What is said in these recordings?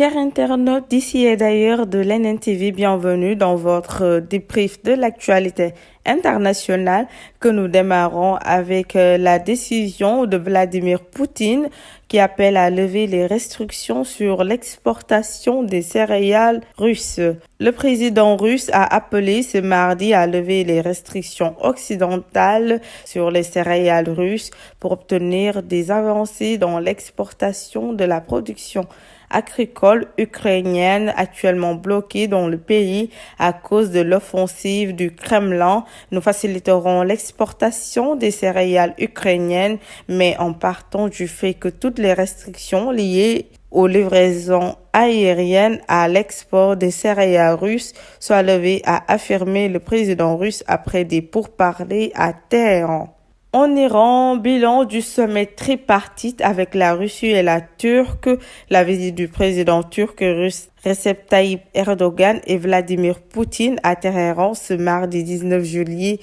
Chers internautes d'ici et d'ailleurs de l'NNTV, bienvenue dans votre débrief de l'actualité internationale que nous démarrons avec la décision de Vladimir Poutine qui appelle à lever les restrictions sur l'exportation des céréales russes. Le président russe a appelé ce mardi à lever les restrictions occidentales sur les céréales russes pour obtenir des avancées dans l'exportation de la production agricole ukrainienne actuellement bloquée dans le pays à cause de l'offensive du Kremlin. Nous faciliterons l'exportation des céréales ukrainiennes, mais en partant du fait que toutes les restrictions liées aux livraisons aériennes à l'export des céréales russes soient levées, a affirmé le président russe après des pourparlers à Téhéran. En Iran, bilan du sommet tripartite avec la Russie et la Turquie, la visite du président turc et russe Recep Tayyip Erdogan et Vladimir Poutine à Téhéran ce mardi 19 juillet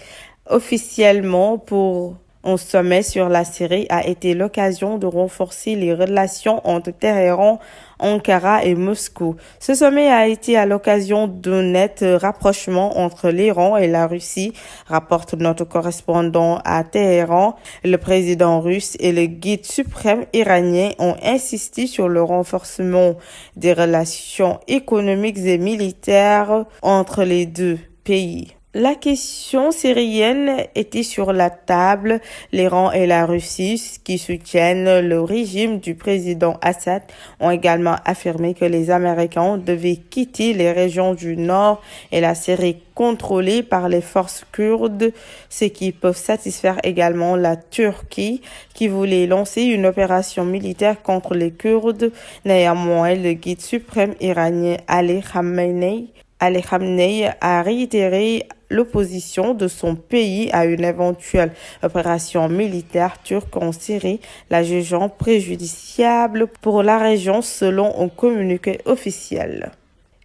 officiellement pour un sommet sur la Syrie a été l'occasion de renforcer les relations entre Téhéran, Ankara et Moscou. Ce sommet a été à l'occasion d'un net rapprochement entre l'Iran et la Russie, rapporte notre correspondant à Téhéran. Le président russe et le guide suprême iranien ont insisté sur le renforcement des relations économiques et militaires entre les deux pays. La question syrienne était sur la table. L'Iran et la Russie, qui soutiennent le régime du président Assad, ont également affirmé que les Américains devaient quitter les régions du nord et la Syrie contrôlée par les forces kurdes, ce qui peut satisfaire également la Turquie, qui voulait lancer une opération militaire contre les Kurdes. Néanmoins, le guide suprême iranien Ali Khamenei a réitéré l'opposition de son pays à une éventuelle opération militaire turque en Syrie, la jugeant préjudiciable pour la région selon un communiqué officiel.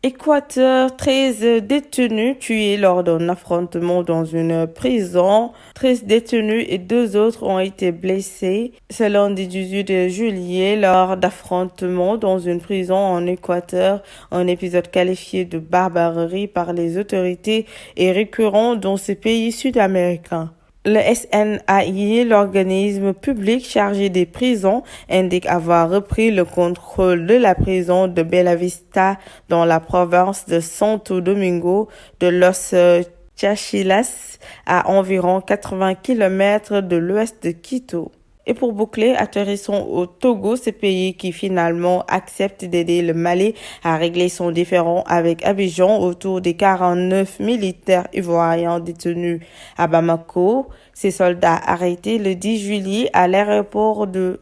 Équateur, 13 détenus tués lors d'un affrontement dans une prison. 13 détenus et 2 autres ont été blessés ce lundi 18 juillet lors d'affrontements dans une prison en Équateur. Un épisode qualifié de barbarie par les autorités est récurrent dans ces pays sud-américains. Le SNAI, l'organisme public chargé des prisons, indique avoir repris le contrôle de la prison de Bella Vista dans la province de Santo Domingo de Los Chachilas, à environ 80 km de l'ouest de Quito. Et pour boucler, atterrissons au Togo, ce pays qui finalement accepte d'aider le Mali à régler son différend avec Abidjan autour des 49 militaires ivoiriens détenus à Bamako. Ces soldats arrêtés le 10 juillet à l'aéroport de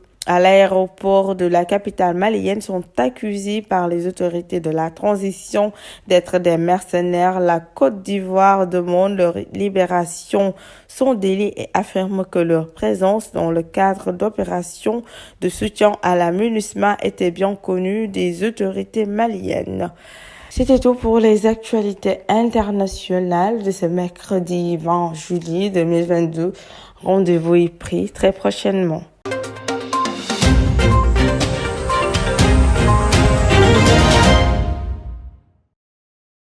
la capitale malienne sont accusés par les autorités de la transition d'être des mercenaires. La Côte d'Ivoire demande leur libération sans délai et affirme que leur présence dans le cadre d'opérations de soutien à la MINUSMA était bien connue des autorités maliennes. C'était tout pour les actualités internationales de ce mercredi 20 juillet 2022. Rendez-vous est pris très prochainement.